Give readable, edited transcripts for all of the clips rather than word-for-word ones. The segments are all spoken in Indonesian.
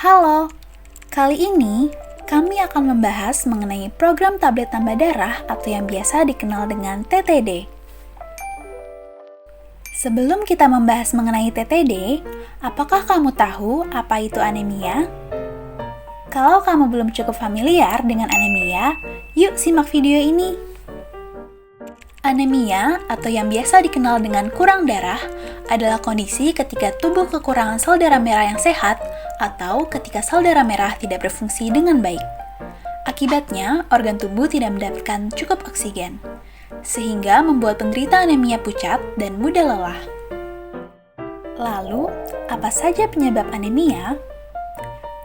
Halo, kali ini kami akan membahas mengenai program tablet tambah darah atau yang biasa dikenal dengan TTD. Sebelum kita membahas mengenai TTD, apakah kamu tahu apa itu anemia? Kalau kamu belum cukup familiar dengan anemia, yuk simak video ini. Anemia, atau yang biasa dikenal dengan kurang darah, adalah kondisi ketika tubuh kekurangan sel darah merah yang sehat atau ketika sel darah merah tidak berfungsi dengan baik. Akibatnya, organ tubuh tidak mendapatkan cukup oksigen, sehingga membuat penderita anemia pucat dan mudah lelah. Lalu, apa saja penyebab anemia?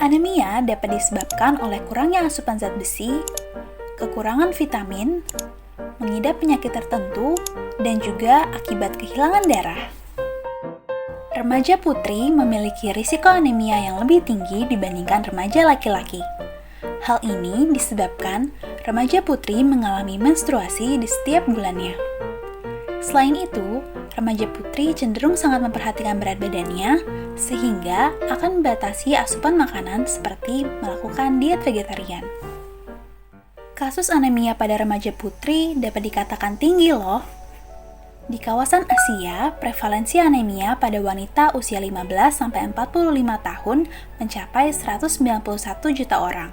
Anemia dapat disebabkan oleh kurangnya asupan zat besi, kekurangan vitamin, mengidap penyakit tertentu, dan juga akibat kehilangan darah. Remaja putri memiliki risiko anemia yang lebih tinggi dibandingkan remaja laki-laki. Hal ini disebabkan remaja putri mengalami menstruasi di setiap bulannya. Selain itu, remaja putri cenderung sangat memperhatikan berat badannya, sehingga akan membatasi asupan makanan seperti melakukan diet vegetarian. Kasus anemia pada remaja putri dapat dikatakan tinggi loh. Di kawasan Asia, prevalensi anemia pada wanita usia 15-45 tahun mencapai 191 juta orang.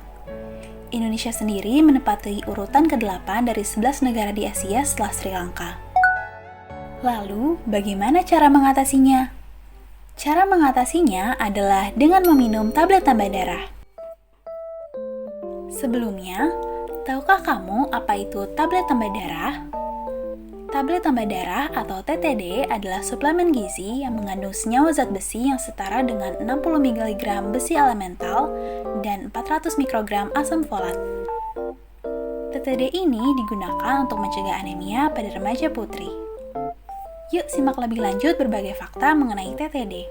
Indonesia sendiri menempati urutan ke-8 dari 11 negara di Asia setelah Sri Lanka. Lalu, bagaimana cara mengatasinya? Cara mengatasinya adalah dengan meminum tablet tambah darah. Sebelumnya, tahukah kamu apa itu tablet tambah darah? Tablet tambah darah atau TTD adalah suplemen gizi yang mengandung senyawa zat besi yang setara dengan 60 mg besi elemental dan 400 mikrogram asam folat. TTD ini digunakan untuk mencegah anemia pada remaja putri. Yuk simak lebih lanjut berbagai fakta mengenai TTD.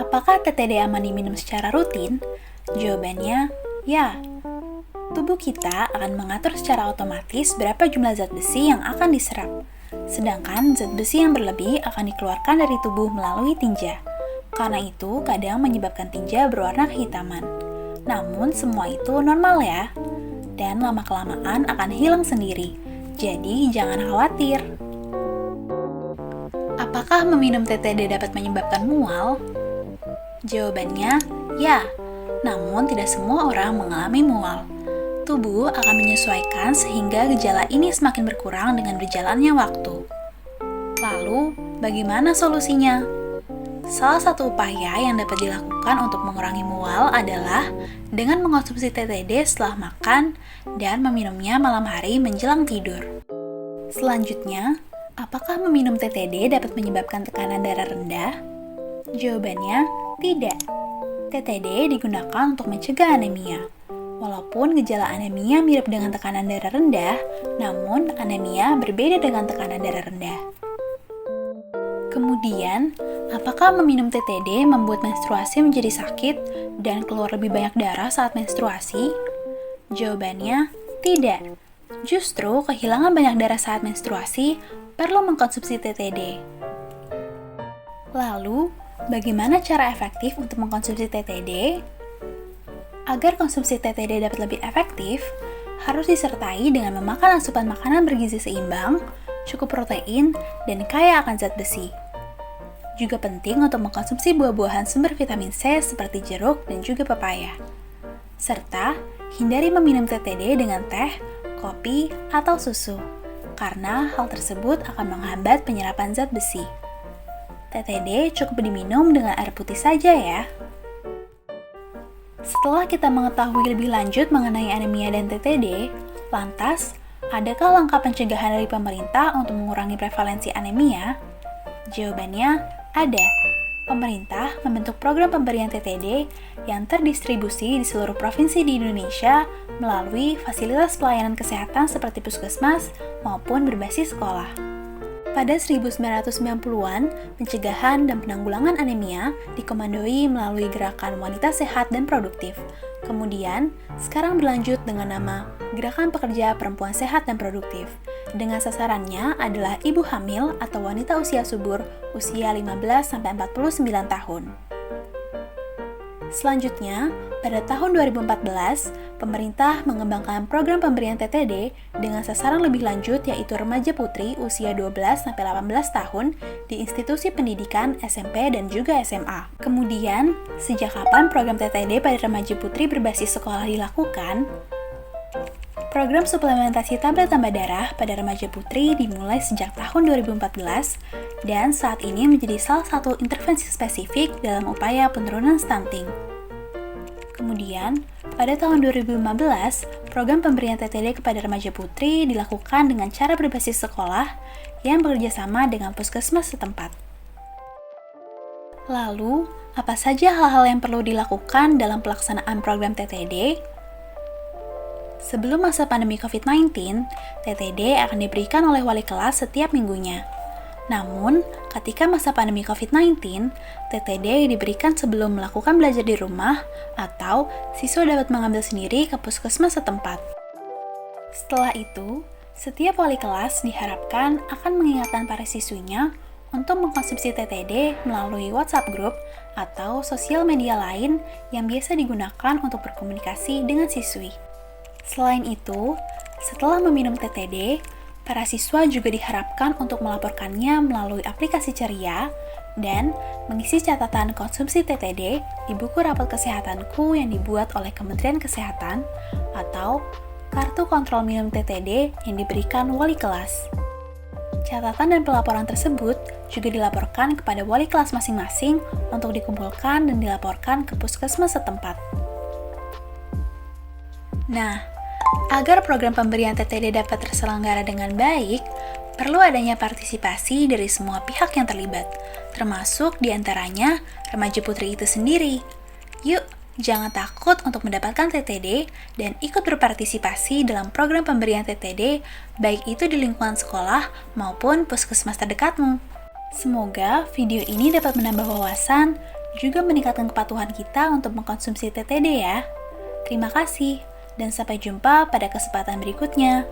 Apakah TTD aman diminum secara rutin? Jawabannya, ya. Tubuh kita akan mengatur secara otomatis berapa jumlah zat besi yang akan diserap. Sedangkan zat besi yang berlebih akan dikeluarkan dari tubuh melalui tinja. Karena itu, kadang menyebabkan tinja berwarna kehitaman. Namun, semua itu normal ya. Dan lama-kelamaan akan hilang sendiri. Jadi, jangan khawatir. Apakah meminum TTD dapat menyebabkan mual? Jawabannya, ya. Namun, tidak semua orang mengalami mual. Tubuh akan menyesuaikan sehingga gejala ini semakin berkurang dengan berjalannya waktu. Lalu, bagaimana solusinya? Salah satu upaya yang dapat dilakukan untuk mengurangi mual adalah dengan mengonsumsi TTD setelah makan dan meminumnya malam hari menjelang tidur. Selanjutnya, apakah meminum TTD dapat menyebabkan tekanan darah rendah? Jawabannya, tidak. TTD digunakan untuk mencegah anemia. Walaupun gejala anemia mirip dengan tekanan darah rendah, namun anemia berbeda dengan tekanan darah rendah. Kemudian, apakah meminum TTD membuat menstruasi menjadi sakit dan keluar lebih banyak darah saat menstruasi? Jawabannya, tidak. Justru kehilangan banyak darah saat menstruasi perlu mengkonsumsi TTD. Lalu, bagaimana cara efektif untuk mengkonsumsi TTD? Agar konsumsi TTD dapat lebih efektif, harus disertai dengan memakan asupan makanan bergizi seimbang, cukup protein, dan kaya akan zat besi. Juga penting untuk mengkonsumsi buah-buahan sumber vitamin C seperti jeruk dan juga pepaya. Serta, hindari meminum TTD dengan teh, kopi, atau susu, karena hal tersebut akan menghambat penyerapan zat besi. TTD cukup diminum dengan air putih saja ya. Setelah kita mengetahui lebih lanjut mengenai anemia dan TTD, lantas, adakah langkah pencegahan dari pemerintah untuk mengurangi prevalensi anemia? Jawabannya, ada. Pemerintah membentuk program pemberian TTD yang terdistribusi di seluruh provinsi di Indonesia melalui fasilitas pelayanan kesehatan seperti puskesmas maupun berbasis sekolah. Pada 1990-an, pencegahan dan penanggulangan anemia dikomandoi melalui gerakan wanita sehat dan produktif. Kemudian, sekarang berlanjut dengan nama Gerakan Pekerja Perempuan Sehat dan Produktif. Dengan sasarannya adalah ibu hamil atau wanita usia subur usia 15-49 tahun. Selanjutnya, pada tahun 2014, pemerintah mengembangkan program pemberian TTD dengan sasaran lebih lanjut yaitu remaja putri usia 12-18 tahun di institusi pendidikan SMP dan juga SMA. Kemudian, sejak kapan program TTD pada remaja putri berbasis sekolah dilakukan? Program suplementasi tablet tambah darah pada remaja putri dimulai sejak tahun 2014 dan saat ini menjadi salah satu intervensi spesifik dalam upaya penurunan stunting. Kemudian, pada tahun 2015, program pemberian TTD kepada remaja putri dilakukan dengan cara berbasis sekolah yang bekerja sama dengan puskesmas setempat. Lalu, apa saja hal-hal yang perlu dilakukan dalam pelaksanaan program TTD? Sebelum masa pandemi COVID-19, TTD akan diberikan oleh wali kelas setiap minggunya. Namun, ketika masa pandemi COVID-19, TTD diberikan sebelum melakukan belajar di rumah atau siswa dapat mengambil sendiri ke puskesmas setempat. Setelah itu, setiap wali kelas diharapkan akan mengingatkan para siswinya untuk mengkonsumsi TTD melalui WhatsApp group atau sosial media lain yang biasa digunakan untuk berkomunikasi dengan siswi. Selain itu, setelah meminum TTD, para siswa juga diharapkan untuk melaporkannya melalui aplikasi Ceria dan mengisi catatan konsumsi TTD di buku rapor kesehatanku yang dibuat oleh Kementerian Kesehatan atau kartu kontrol minum TTD yang diberikan wali kelas. Catatan dan pelaporan tersebut juga dilaporkan kepada wali kelas masing-masing untuk dikumpulkan dan dilaporkan ke puskesmas setempat. Nah, agar program pemberian TTD dapat terselenggara dengan baik, perlu adanya partisipasi dari semua pihak yang terlibat, termasuk diantaranya remaja putri itu sendiri. Yuk, jangan takut untuk mendapatkan TTD dan ikut berpartisipasi dalam program pemberian TTD, baik itu di lingkungan sekolah maupun puskesmas terdekatmu. Semoga video ini dapat menambah wawasan, juga meningkatkan kepatuhan kita untuk mengkonsumsi TTD ya. Terima kasih. Dan sampai jumpa pada kesempatan berikutnya.